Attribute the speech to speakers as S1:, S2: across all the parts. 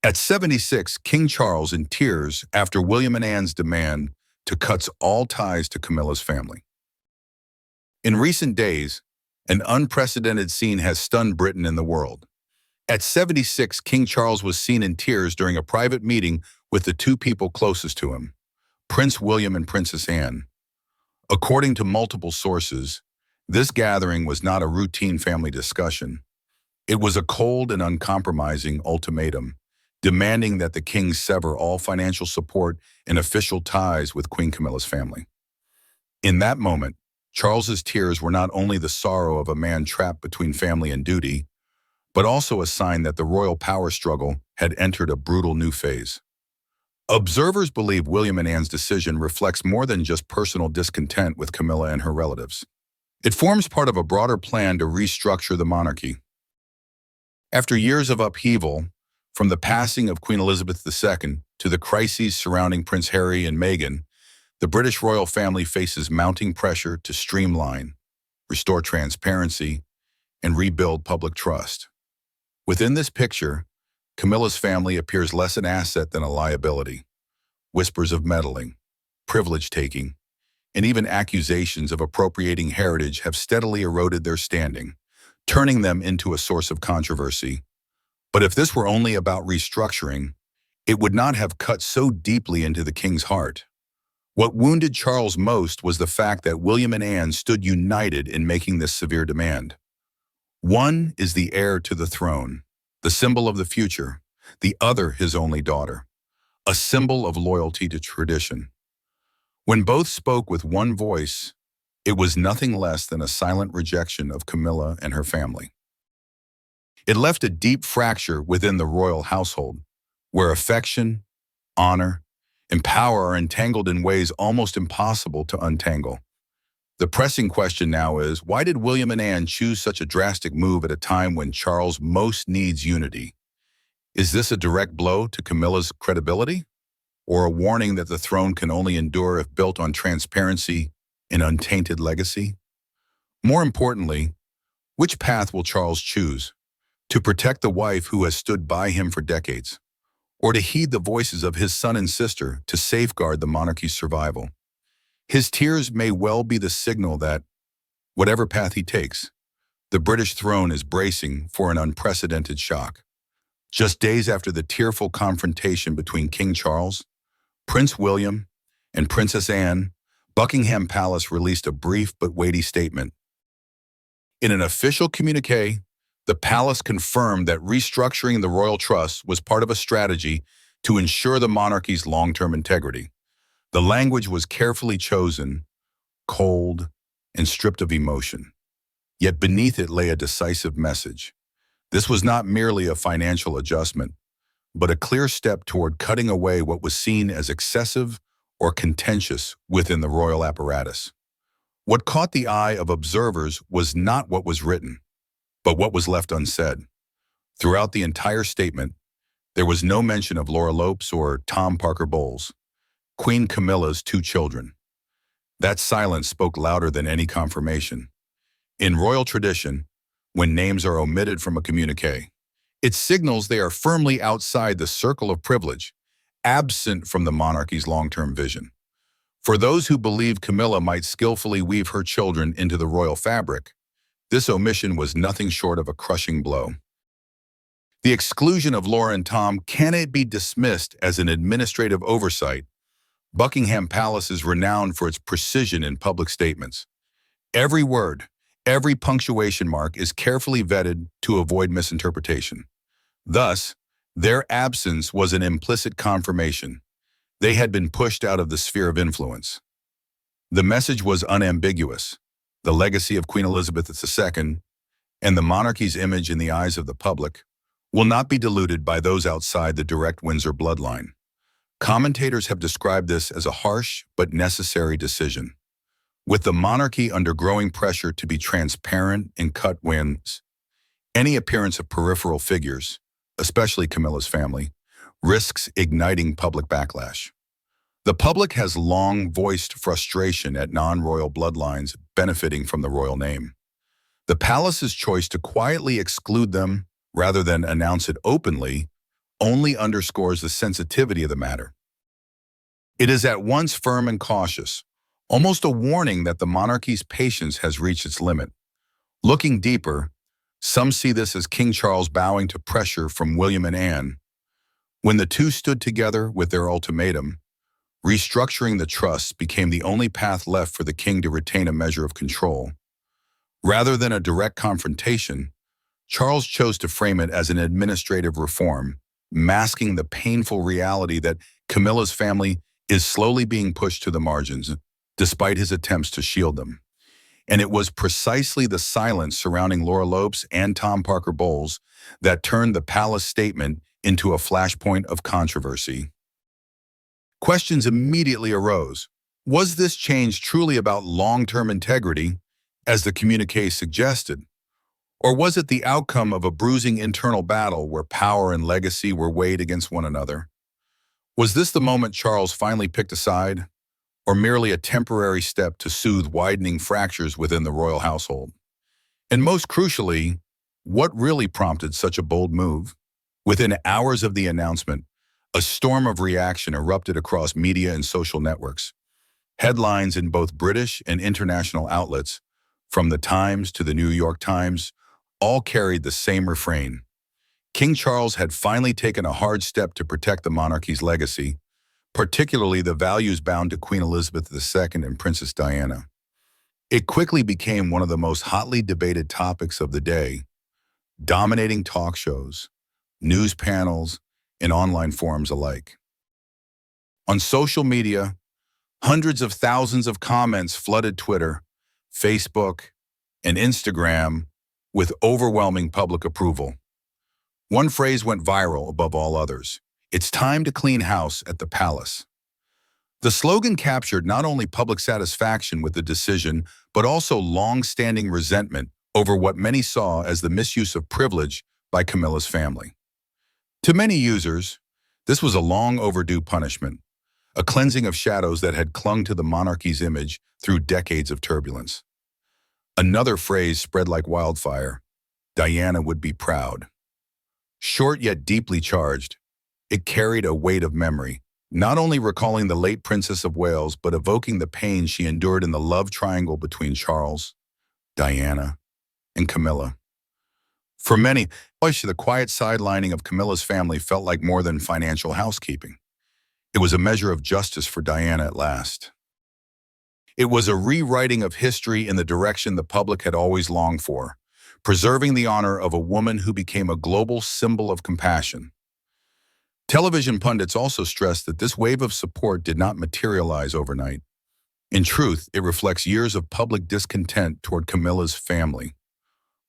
S1: At 76, King Charles in tears after William and Anne's demand to cut all ties to Camilla's family. In recent days, an unprecedented scene has stunned Britain and the world. At 76, King Charles was seen in tears during a private meeting with the two people closest to him, Prince William and Princess Anne. According to multiple sources, this gathering was not a routine family discussion. It was a cold and uncompromising ultimatum, demanding that the king sever all financial support and official ties with Queen Camilla's family. In that moment, Charles's tears were not only the sorrow of a man trapped between family and duty, but also a sign that the royal power struggle had entered a brutal new phase. Observers believe William and Anne's decision reflects more than just personal discontent with Camilla and her relatives. It forms part of a broader plan to restructure the monarchy. After years of upheaval, from the passing of Queen Elizabeth II to the crises surrounding Prince Harry and Meghan, the British royal family faces mounting pressure to streamline, restore transparency, and rebuild public trust. Within this picture, Camilla's family appears less an asset than a liability. Whispers of meddling, privilege-taking, and even accusations of appropriating heritage have steadily eroded their standing, turning them into a source of controversy. But if this were only about restructuring, it would not have cut so deeply into the king's heart. What wounded Charles most was the fact that William and Anne stood united in making this severe demand. One is the heir to the throne, the symbol of the future, the other his only daughter, a symbol of loyalty to tradition. When both spoke with one voice, it was nothing less than a silent rejection of Camilla and her family. It left a deep fracture within the royal household, where affection, honor, and power are entangled in ways almost impossible to untangle. The pressing question now is, why did William and Anne choose such a drastic move at a time when Charles most needs unity? Is this a direct blow to Camilla's credibility, or a warning that the throne can only endure if built on transparency and untainted legacy? More importantly, which path will Charles choose? To protect the wife who has stood by him for decades, or to heed the voices of his son and sister to safeguard the monarchy's survival? His tears may well be the signal that, whatever path he takes, the British throne is bracing for an unprecedented shock. Just days after the tearful confrontation between King Charles, Prince William, and Princess Anne, Buckingham Palace released a brief but weighty statement. In an official communiqué, the palace confirmed that restructuring the royal trust was part of a strategy to ensure the monarchy's long-term integrity. The language was carefully chosen, cold, and stripped of emotion. Yet beneath it lay a decisive message. This was not merely a financial adjustment, but a clear step toward cutting away what was seen as excessive or contentious within the royal apparatus. What caught the eye of observers was not what was written, but what was left unsaid. Throughout the entire statement, there was no mention of Laura Lopes or Tom Parker Bowles, Queen Camilla's two children. That silence spoke louder than any confirmation. In royal tradition, when names are omitted from a communiqué, it signals they are firmly outside the circle of privilege, absent from the monarchy's long-term vision. For those who believe Camilla might skillfully weave her children into the royal fabric, this omission was nothing short of a crushing blow. The exclusion of Laura and Tom cannot be dismissed as an administrative oversight. Buckingham Palace is renowned for its precision in public statements. Every word, every punctuation mark is carefully vetted to avoid misinterpretation. Thus, their absence was an implicit confirmation. They had been pushed out of the sphere of influence. The message was unambiguous. The legacy of Queen Elizabeth II and the monarchy's image in the eyes of the public will not be diluted by those outside the direct Windsor bloodline. Commentators have described this as a harsh but necessary decision. With the monarchy under growing pressure to be transparent and cut wins, any appearance of peripheral figures, especially Camilla's family, risks igniting public backlash. The public has long voiced frustration at non-royal bloodlines benefiting from the royal name. The palace's choice to quietly exclude them rather than announce it openly only underscores the sensitivity of the matter. It is at once firm and cautious, almost a warning that the monarchy's patience has reached its limit. Looking deeper, some see this as King Charles bowing to pressure from William and Anne. When the two stood together with their ultimatum, restructuring the trusts became the only path left for the king to retain a measure of control. Rather than a direct confrontation, Charles chose to frame it as an administrative reform, masking the painful reality that Camilla's family is slowly being pushed to the margins, despite his attempts to shield them. And it was precisely the silence surrounding Laura Lopes and Tom Parker Bowles that turned the palace statement into a flashpoint of controversy. Questions immediately arose. Was this change truly about long-term integrity, as the communique suggested? Or was it the outcome of a bruising internal battle where power and legacy were weighed against one another? Was this the moment Charles finally picked a side, or merely a temporary step to soothe widening fractures within the royal household? And most crucially, what really prompted such a bold move? Within hours of the announcement, a storm of reaction erupted across media and social networks. Headlines in both British and international outlets, from the Times to the New York Times, all carried the same refrain. King Charles had finally taken a hard step to protect the monarchy's legacy, particularly the values bound to Queen Elizabeth II and Princess Diana. It quickly became one of the most hotly debated topics of the day, dominating talk shows, news panels, and online forums alike. On social media, hundreds of thousands of comments flooded Twitter, Facebook, and Instagram with overwhelming public approval. One phrase went viral above all others: "It's time to clean house at the palace." The slogan captured not only public satisfaction with the decision, but also long-standing resentment over what many saw as the misuse of privilege by Camilla's family. To many users, this was a long overdue punishment, a cleansing of shadows that had clung to the monarchy's image through decades of turbulence. Another phrase spread like wildfire: "Diana would be proud." Short yet deeply charged, it carried a weight of memory, not only recalling the late Princess of Wales, but evoking the pain she endured in the love triangle between Charles, Diana, and Camilla. For many, the quiet sidelining of Camilla's family felt like more than financial housekeeping. It was a measure of justice for Diana at last. It was a rewriting of history in the direction the public had always longed for, preserving the honor of a woman who became a global symbol of compassion. Television pundits also stressed that this wave of support did not materialize overnight. In truth, it reflects years of public discontent toward Camilla's family,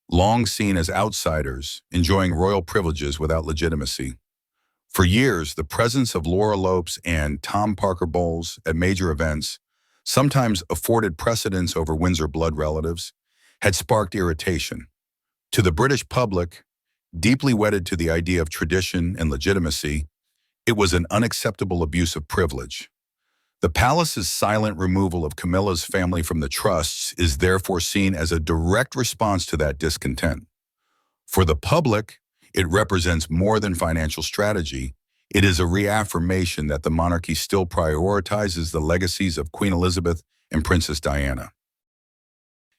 S1: long seen as outsiders, enjoying royal privileges without legitimacy. For years, the presence of Laura Lopes and Tom Parker Bowles at major events, sometimes afforded precedence over Windsor blood relatives, had sparked irritation. To the British public, deeply wedded to the idea of tradition and legitimacy, it was an unacceptable abuse of privilege. The palace's silent removal of Camilla's family from the trusts is therefore seen as a direct response to that discontent. For the public, it represents more than financial strategy. It is a reaffirmation that the monarchy still prioritizes the legacies of Queen Elizabeth and Princess Diana.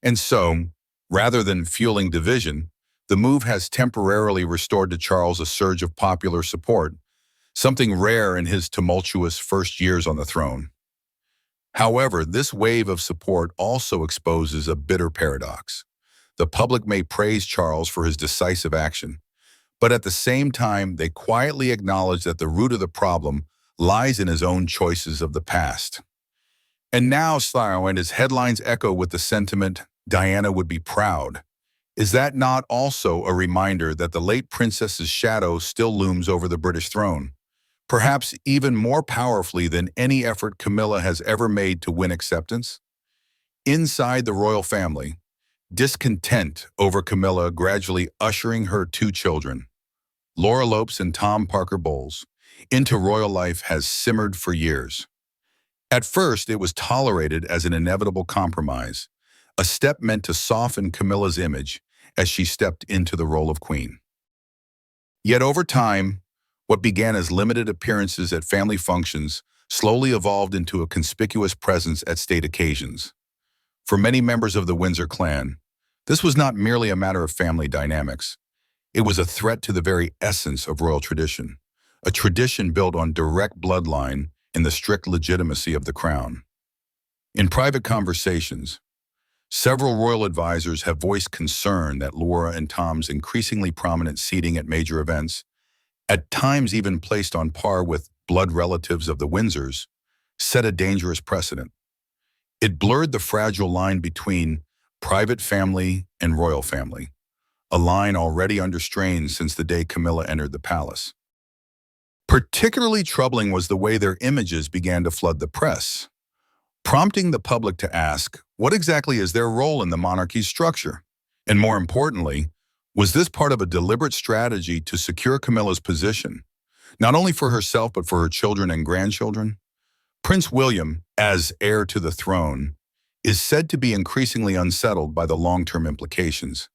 S1: And so, rather than fueling division, the move has temporarily restored to Charles a surge of popular support, something rare in his tumultuous first years on the throne. However, this wave of support also exposes a bitter paradox. The public may praise Charles for his decisive action, but at the same time, they quietly acknowledge that the root of the problem lies in his own choices of the past. And now, and his headlines echo with the sentiment, "Diana would be proud." Is that not also a reminder that the late princess's shadow still looms over the British throne, perhaps even more powerfully than any effort Camilla has ever made to win acceptance? Inside the royal family, discontent over Camilla gradually ushering her two children, Laura Lopes and Tom Parker Bowles, into royal life has simmered for years. At first, it was tolerated as an inevitable compromise, a step meant to soften Camilla's image as she stepped into the role of queen. Yet over time, What began as limited appearances at family functions slowly evolved into a conspicuous presence at state occasions. For many members of the Windsor clan, this was not merely a matter of family dynamics. It was a threat to the very essence of royal tradition, a tradition built on direct bloodline and the strict legitimacy of the crown. In private conversations, several royal advisors have voiced concern that Laura and Tom's increasingly prominent seating at major events, at times even placed on par with blood relatives of the Windsors, set a dangerous precedent. It blurred the fragile line between private family and royal family, a line already under strain since the day Camilla entered the palace. Particularly troubling was the way their images began to flood the press, prompting the public to ask, what exactly is their role in the monarchy's structure? And more importantly, was this part of a deliberate strategy to secure Camilla's position, not only for herself but for her children and grandchildren? Prince William, as heir to the throne, is said to be increasingly unsettled by the long-term implications.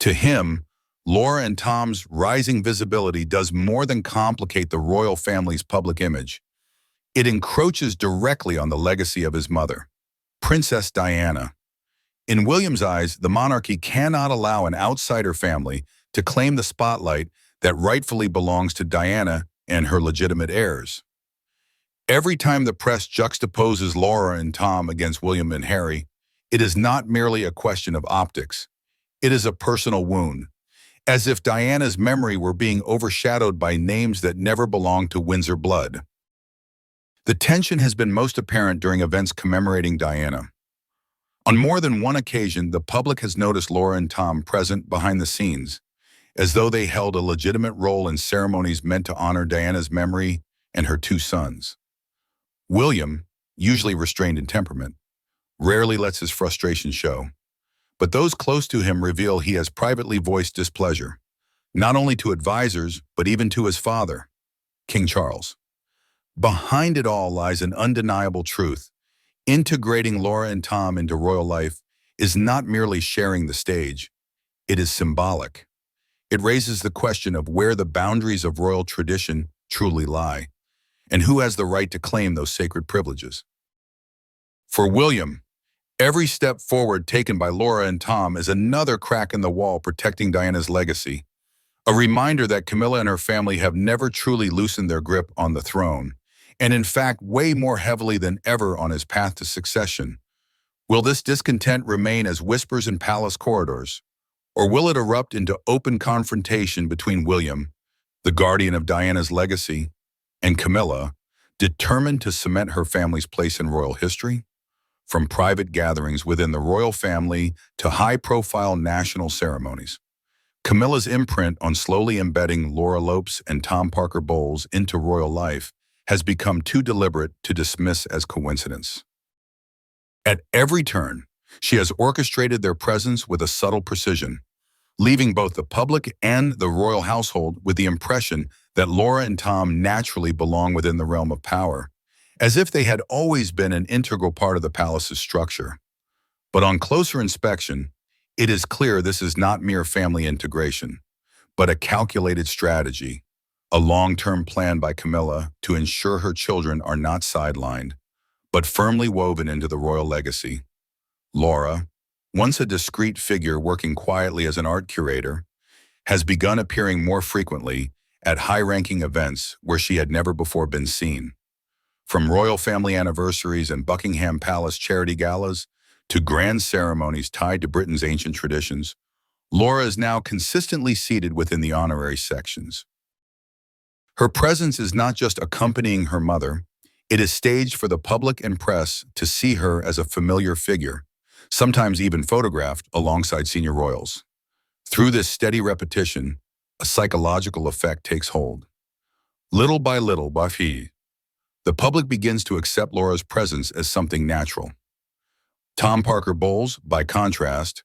S1: To him, Laura and Tom's rising visibility does more than complicate the royal family's public image. It encroaches directly on the legacy of his mother, Princess Diana. In William's eyes, the monarchy cannot allow an outsider family to claim the spotlight that rightfully belongs to Diana and her legitimate heirs. Every time the press juxtaposes Laura and Tom against William and Harry, it is not merely a question of optics. It is a personal wound, as if Diana's memory were being overshadowed by names that never belonged to Windsor blood. The tension has been most apparent during events commemorating Diana. On more than one occasion, the public has noticed Laura and Tom present behind the scenes, as though they held a legitimate role in ceremonies meant to honor Diana's memory and her two sons. William, usually restrained in temperament, rarely lets his frustration show, but those close to him reveal he has privately voiced displeasure, not only to advisors, but even to his father, King Charles. Behind it all lies an undeniable truth. Integrating Laura and Tom into royal life is not merely sharing the stage, it is symbolic. It raises the question of where the boundaries of royal tradition truly lie, and who has the right to claim those sacred privileges. For William, every step forward taken by Laura and Tom is another crack in the wall protecting Diana's legacy, a reminder that Camilla and her family have never truly loosened their grip on the throne, and in fact weigh more heavily than ever on his path to succession. Will this discontent remain as whispers in palace corridors, or will it erupt into open confrontation between William, the guardian of Diana's legacy, and Camilla, determined to cement her family's place in royal history? From private gatherings within the royal family to high-profile national ceremonies, Camilla's imprint on slowly embedding Laura Lopes and Tom Parker Bowles into royal life has become too deliberate to dismiss as coincidence. At every turn, she has orchestrated their presence with a subtle precision, leaving both the public and the royal household with the impression that Laura and Tom naturally belong within the realm of power, as if they had always been an integral part of the palace's structure. But on closer inspection, it is clear this is not mere family integration, but a calculated strategy, a long-term plan by Camilla to ensure her children are not sidelined, but firmly woven into the royal legacy. Laura, once a discreet figure working quietly as an art curator, has begun appearing more frequently at high-ranking events where she had never before been seen. From royal family anniversaries and Buckingham Palace charity galas to grand ceremonies tied to Britain's ancient traditions, Laura is now consistently seated within the honorary sections. Her presence is not just accompanying her mother, it is staged for the public and press to see her as a familiar figure, sometimes even photographed alongside senior royals. Through this steady repetition, a psychological effect takes hold. Little by little, the public begins to accept Laura's presence as something natural. Tom Parker Bowles, by contrast,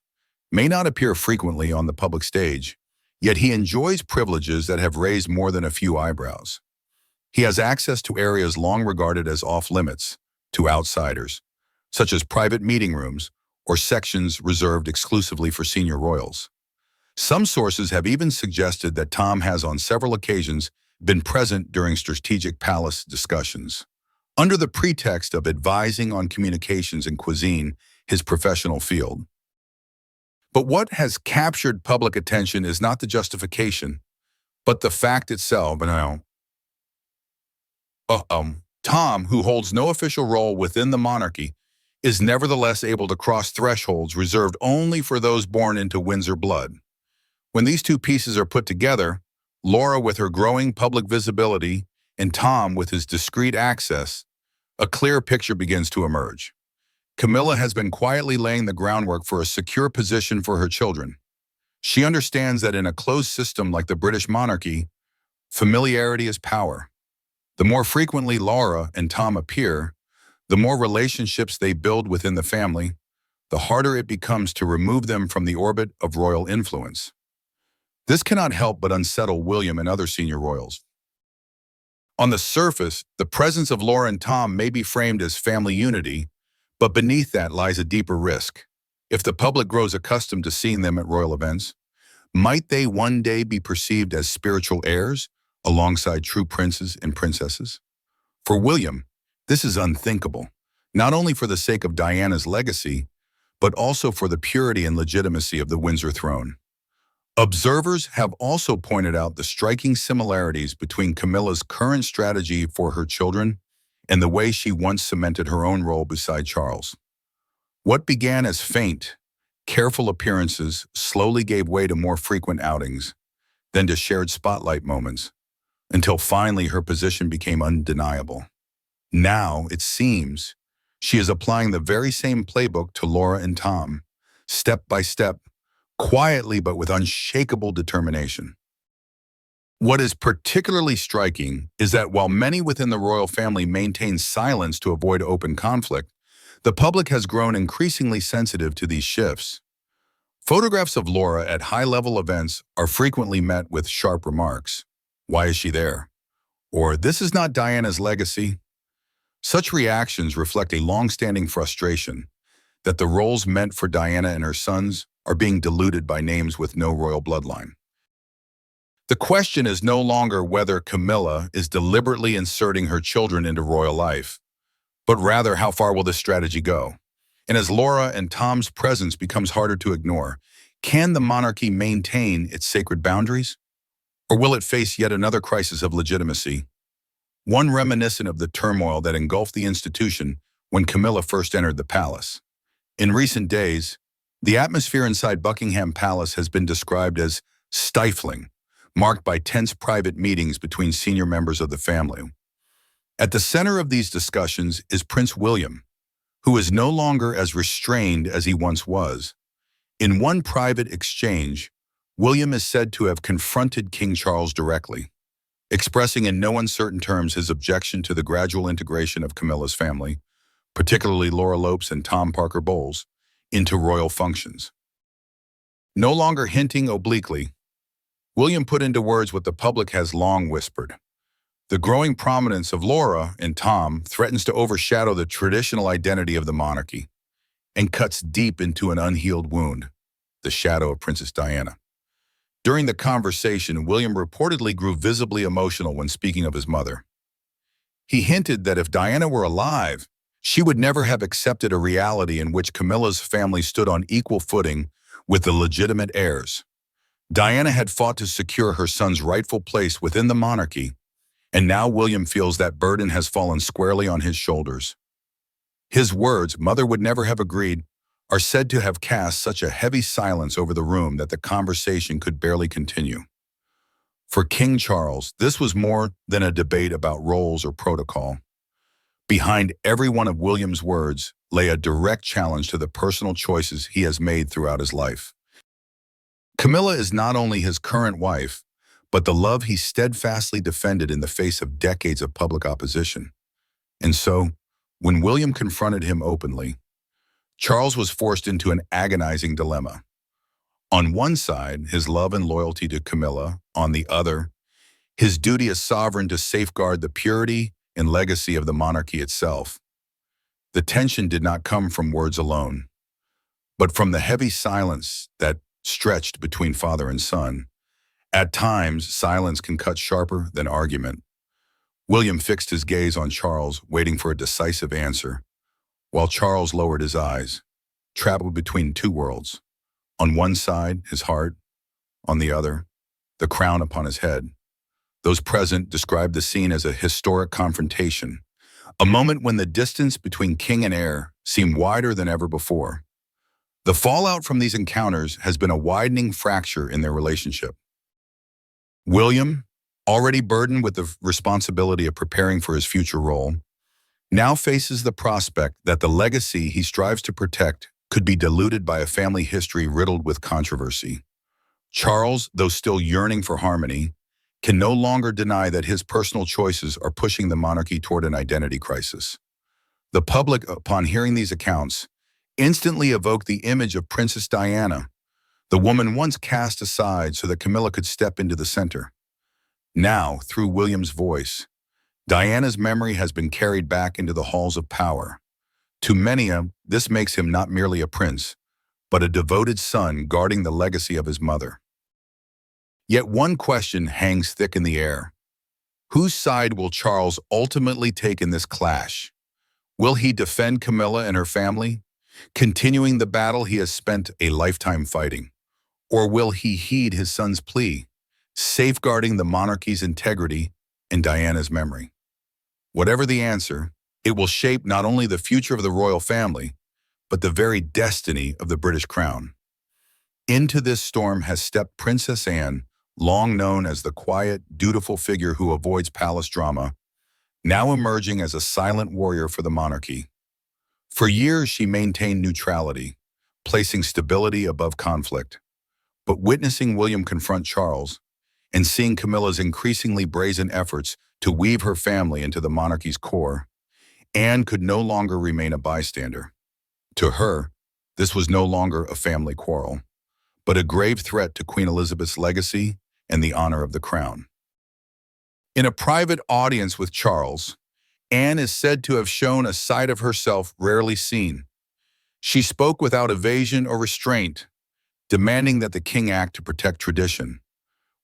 S1: may not appear frequently on the public stage, yet he enjoys privileges that have raised more than a few eyebrows. He has access to areas long regarded as off-limits to outsiders, such as private meeting rooms or sections reserved exclusively for senior royals. Some sources have even suggested that Tom has on several occasions been present during strategic palace discussions. Under the pretext of advising on communications and cuisine, his professional field. But what has captured public attention is not the justification, but the fact itself. Tom, who holds no official role within the monarchy, is nevertheless able to cross thresholds reserved only for those born into Windsor blood. When these two pieces are put together, Laura with her growing public visibility and Tom with his discreet access, a clear picture begins to emerge. Camilla has been quietly laying the groundwork for a secure position for her children. She understands that in a closed system like the British monarchy, familiarity is power. The more frequently Laura and Tom appear, the more relationships they build within the family, the harder it becomes to remove them from the orbit of royal influence. This cannot help but unsettle William and other senior royals. On the surface, the presence of Laura and Tom may be framed as family unity, but beneath that lies a deeper risk. If the public grows accustomed to seeing them at royal events, might they one day be perceived as spiritual heirs alongside true princes and princesses? For William, this is unthinkable, not only for the sake of Diana's legacy, but also for the purity and legitimacy of the Windsor throne. Observers have also pointed out the striking similarities between Camilla's current strategy for her children and the way she once cemented her own role beside Charles. What began as faint, careful appearances slowly gave way to more frequent outings, then to shared spotlight moments, until finally her position became undeniable. Now, it seems, she is applying the very same playbook to Laura and Tom, step by step, quietly but with unshakable determination. What is particularly striking is that while many within the royal family maintain silence to avoid open conflict, the public has grown increasingly sensitive to these shifts. Photographs of Laura at high-level events are frequently met with sharp remarks. Why is she there? Or, this is not Diana's legacy. Such reactions reflect a long-standing frustration that the roles meant for Diana and her sons are being diluted by names with no royal bloodline. The question is no longer whether Camilla is deliberately inserting her children into royal life, but rather how far will this strategy go? And as Laura and Tom's presence becomes harder to ignore, can the monarchy maintain its sacred boundaries? Or will it face yet another crisis of legitimacy? One reminiscent of the turmoil that engulfed the institution when Camilla first entered the palace. In recent days, the atmosphere inside Buckingham Palace has been described as stifling, marked by tense private meetings between senior members of the family. At the center of these discussions is Prince William, who is no longer as restrained as he once was. In one private exchange, William is said to have confronted King Charles directly, expressing in no uncertain terms his objection to the gradual integration of Camilla's family, particularly Laura Lopes and Tom Parker Bowles, into royal functions. No longer hinting obliquely, William put into words what the public has long whispered. The growing prominence of Laura and Tom threatens to overshadow the traditional identity of the monarchy and cuts deep into an unhealed wound, the shadow of Princess Diana. During the conversation, William reportedly grew visibly emotional when speaking of his mother. He hinted that if Diana were alive, she would never have accepted a reality in which Camilla's family stood on equal footing with the legitimate heirs. Diana had fought to secure her son's rightful place within the monarchy, and now William feels that burden has fallen squarely on his shoulders. His words, "Mother would never have agreed," are said to have cast such a heavy silence over the room that the conversation could barely continue. For King Charles, this was more than a debate about roles or protocol. Behind every one of William's words lay a direct challenge to the personal choices he has made throughout his life. Camilla is not only his current wife, but the love he steadfastly defended in the face of decades of public opposition. And so, when William confronted him openly, Charles was forced into an agonizing dilemma. On one side, his love and loyalty to Camilla; on the other, his duty as sovereign to safeguard the purity and legacy of the monarchy itself. The tension did not come from words alone, but from the heavy silence that stretched between father and son, At times, silence can cut sharper than argument. William fixed his gaze on Charles, waiting for a decisive answer, while Charles lowered his eyes, trapped between two worlds. On one side, his heart; on the other, the crown upon his head. Those present described the scene as a historic confrontation, a moment when the distance between king and heir seemed wider than ever before. The fallout from these encounters has been a widening fracture in their relationship. William, already burdened with the responsibility of preparing for his future role, now faces the prospect that the legacy he strives to protect could be diluted by a family history riddled with controversy. Charles, though still yearning for harmony, can no longer deny that his personal choices are pushing the monarchy toward an identity crisis. The public, upon hearing these accounts, instantly evoked the image of Princess Diana, the woman once cast aside so that Camilla could step into the center. Now, through William's voice, Diana's memory has been carried back into the halls of power. To many, this makes him not merely a prince, but a devoted son guarding the legacy of his mother. Yet one question hangs thick in the air. Whose side will Charles ultimately take in this clash? Will he defend Camilla and her family, continuing the battle he has spent a lifetime fighting? Or will he heed his son's plea, safeguarding the monarchy's integrity and Diana's memory? Whatever the answer, it will shape not only the future of the royal family, but the very destiny of the British crown. Into this storm has stepped Princess Anne, long known as the quiet, dutiful figure who avoids palace drama, now emerging as a silent warrior for the monarchy. For years, she maintained neutrality, placing stability above conflict. But witnessing William confront Charles and seeing Camilla's increasingly brazen efforts to weave her family into the monarchy's core, Anne could no longer remain a bystander. To her, this was no longer a family quarrel, but a grave threat to Queen Elizabeth's legacy and the honor of the crown. In a private audience with Charles, Anne is said to have shown a side of herself rarely seen. She spoke without evasion or restraint, demanding that the king act to protect tradition.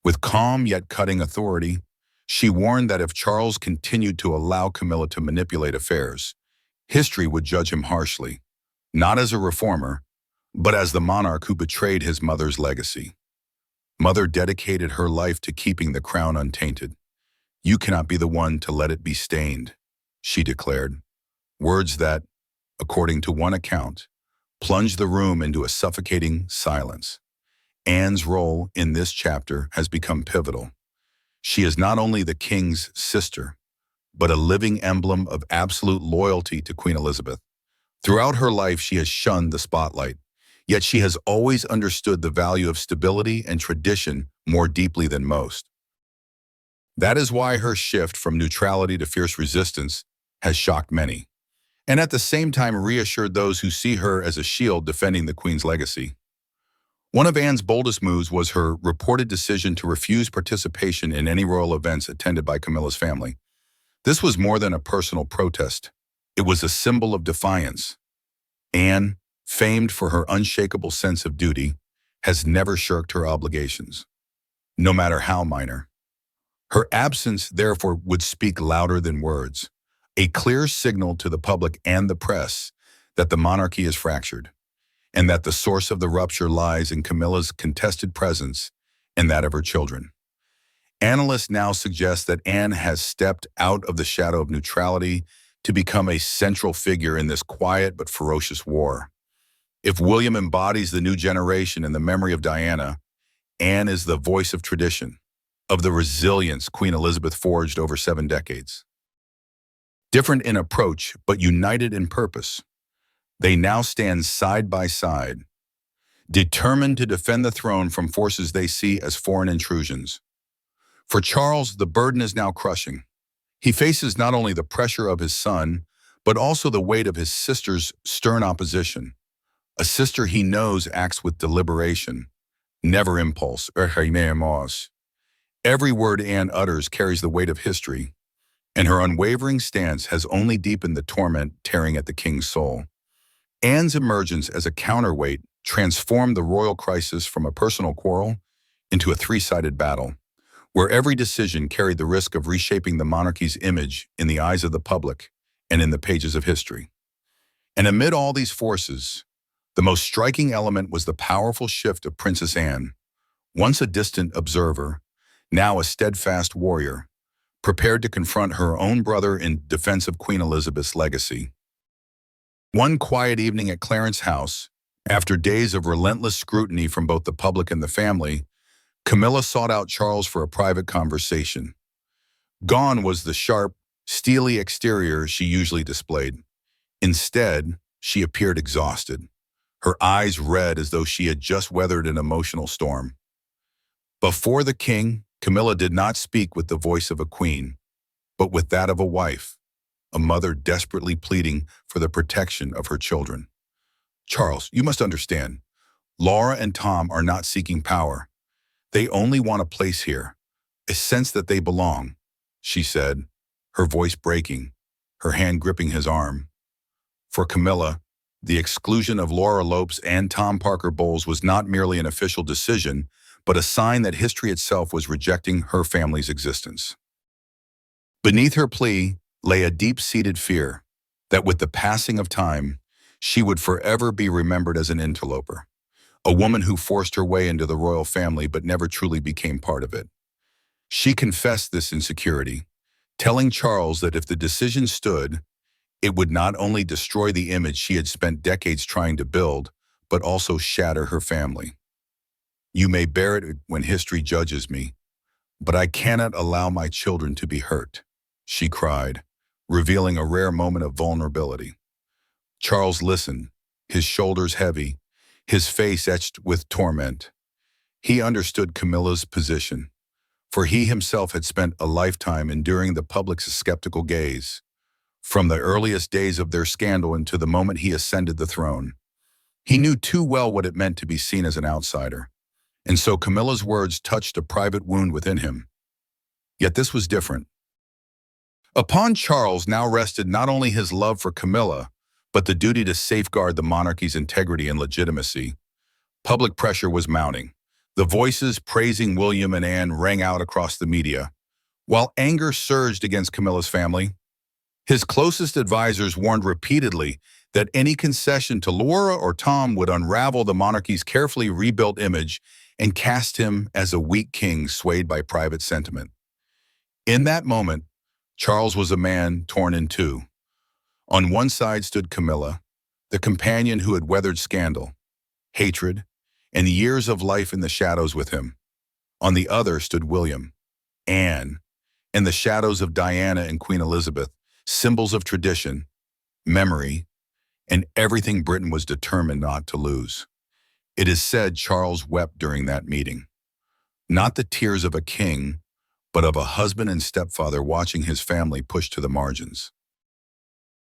S1: With calm yet cutting authority, she warned that if Charles continued to allow Camilla to manipulate affairs, history would judge him harshly, not as a reformer, but as the monarch who betrayed his mother's legacy. Mother dedicated her life to keeping the crown untainted. You cannot be the one to let it be stained, she declared. Words that, according to one account, plunged the room into a suffocating silence. Anne's role in this chapter has become pivotal. She is not only the king's sister, but a living emblem of absolute loyalty to Queen Elizabeth. Throughout her life, she has shunned the spotlight, yet she has always understood the value of stability and tradition more deeply than most. That is why her shift from neutrality to fierce resistance has shocked many, and at the same time reassured those who see her as a shield defending the Queen's legacy. One of Anne's boldest moves was her reported decision to refuse participation in any royal events attended by Camilla's family. This was more than a personal protest. It was a symbol of defiance. Anne, famed for her unshakable sense of duty, has never shirked her obligations, no matter how minor. Her absence, therefore, would speak louder than words, a clear signal to the public and the press that the monarchy is fractured, and that the source of the rupture lies in Camilla's contested presence and that of her children. Analysts now suggest that Anne has stepped out of the shadow of neutrality to become a central figure in this quiet but ferocious war. If William embodies the new generation in the memory of Diana, Anne is the voice of tradition, of the resilience Queen Elizabeth forged over 7 decades. Different in approach, but united in purpose, they now stand side by side, determined to defend the throne from forces they see as foreign intrusions. For Charles, the burden is now crushing. He faces not only the pressure of his son, but also the weight of his sister's stern opposition. A sister he knows acts with deliberation, never impulse, or remorse. Every word Anne utters carries the weight of history, and her unwavering stance has only deepened the torment tearing at the king's soul. Anne's emergence as a counterweight transformed the royal crisis from a personal quarrel into a three-sided battle, where every decision carried the risk of reshaping the monarchy's image in the eyes of the public and in the pages of history. And amid all these forces, the most striking element was the powerful shift of Princess Anne, once a distant observer, now a steadfast warrior, prepared to confront her own brother in defense of Queen Elizabeth's legacy. One quiet evening at Clarence's house, after days of relentless scrutiny from both the public and the family, Camilla sought out Charles for a private conversation. Gone was the sharp, steely exterior she usually displayed. Instead, she appeared exhausted, her eyes red as though she had just weathered an emotional storm. Before the king, Camilla did not speak with the voice of a queen, but with that of a wife, a mother desperately pleading for the protection of her children. Charles, you must understand, Laura and Tom are not seeking power. They only want a place here, a sense that they belong, she said, her voice breaking, her hand gripping his arm. For Camilla, the exclusion of Laura Lopes and Tom Parker Bowles was not merely an official decision, but a sign that history itself was rejecting her family's existence. Beneath her plea lay a deep-seated fear that with the passing of time, she would forever be remembered as an interloper, a woman who forced her way into the royal family but never truly became part of it. She confessed this insecurity, telling Charles that if the decision stood, it would not only destroy the image she had spent decades trying to build, but also shatter her family. You may bear it when history judges me, but I cannot allow my children to be hurt, she cried, revealing a rare moment of vulnerability. Charles listened, his shoulders heavy, his face etched with torment. He understood Camilla's position, for he himself had spent a lifetime enduring the public's skeptical gaze, from the earliest days of their scandal until the moment he ascended the throne. He knew too well what it meant to be seen as an outsider, and so Camilla's words touched a private wound within him. Yet this was different. Upon Charles now rested not only his love for Camilla, but the duty to safeguard the monarchy's integrity and legitimacy. Public pressure was mounting. The voices praising William and Anne rang out across the media, while anger surged against Camilla's family. His closest advisors warned repeatedly that any concession to Laura or Tom would unravel the monarchy's carefully rebuilt image and cast him as a weak king swayed by private sentiment. In that moment, Charles was a man torn in two. On one side stood Camilla, the companion who had weathered scandal, hatred, and years of life in the shadows with him. On the other stood William, Anne, and the shadows of Diana and Queen Elizabeth, symbols of tradition, memory, and everything Britain was determined not to lose. It is said Charles wept during that meeting. Not the tears of a king, but of a husband and stepfather watching his family pushed to the margins.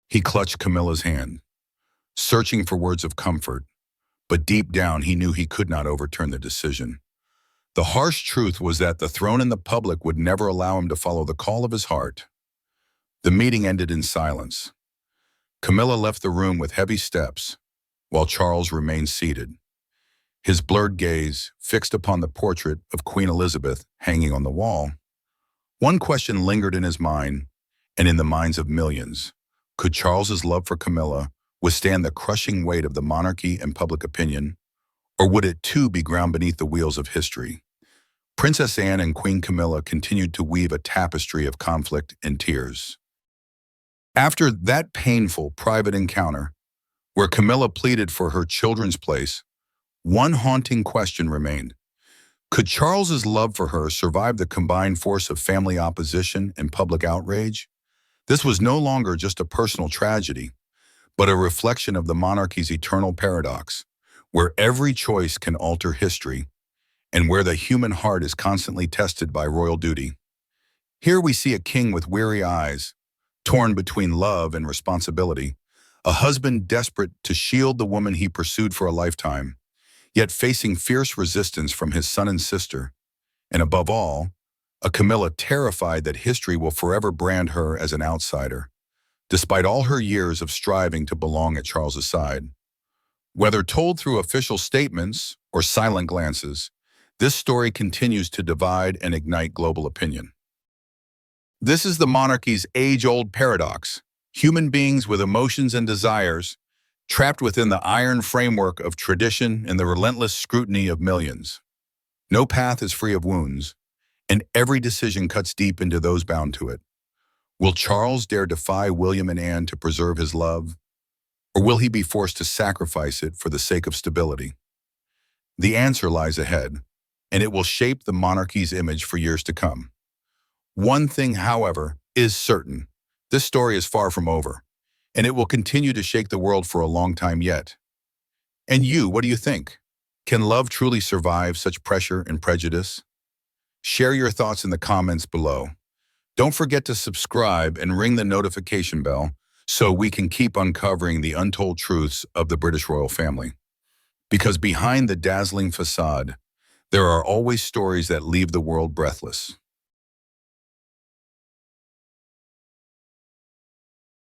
S1: He clutched Camilla's hand, searching for words of comfort, but deep down he knew he could not overturn the decision. The harsh truth was that the throne and the public would never allow him to follow the call of his heart. The meeting ended in silence. Camilla left the room with heavy steps, while Charles remained seated, his blurred gaze fixed upon the portrait of Queen Elizabeth hanging on the wall. One question lingered in his mind and in the minds of millions. Could Charles's love for Camilla withstand the crushing weight of the monarchy and public opinion, or would it too be ground beneath the wheels of history? Princess Anne and Queen Camilla continued to weave a tapestry of conflict and tears. After that painful private encounter, where Camilla pleaded for her children's place, one haunting question remained. Could Charles's love for her survive the combined force of family opposition and public outrage? This was no longer just a personal tragedy, but a reflection of the monarchy's eternal paradox, where every choice can alter history and where the human heart is constantly tested by royal duty. Here we see a king with weary eyes, torn between love and responsibility, a husband desperate to shield the woman he pursued for a lifetime, yet facing fierce resistance from his son and sister, and above all, a Camilla terrified that history will forever brand her as an outsider, despite all her years of striving to belong at Charles's side. Whether told through official statements or silent glances, This story continues to divide and ignite global opinion. This is the monarchy's age-old paradox. Human beings with emotions and desires, trapped within the iron framework of tradition and the relentless scrutiny of millions. No path is free of wounds, and every decision cuts deep into those bound to it. Will Charles dare defy William and Anne to preserve his love, or will he be forced to sacrifice it for the sake of stability? The answer lies ahead, and it will shape the monarchy's image for years to come. One thing, however, is certain. This story is far from over, and it will continue to shake the world for a long time yet. And you, what do you think? Can love truly survive such pressure and prejudice? Share your thoughts in the comments below. Don't forget to subscribe and ring the notification bell so we can keep uncovering the untold truths of the British royal family. Because behind the dazzling facade, there are always stories that leave the world breathless.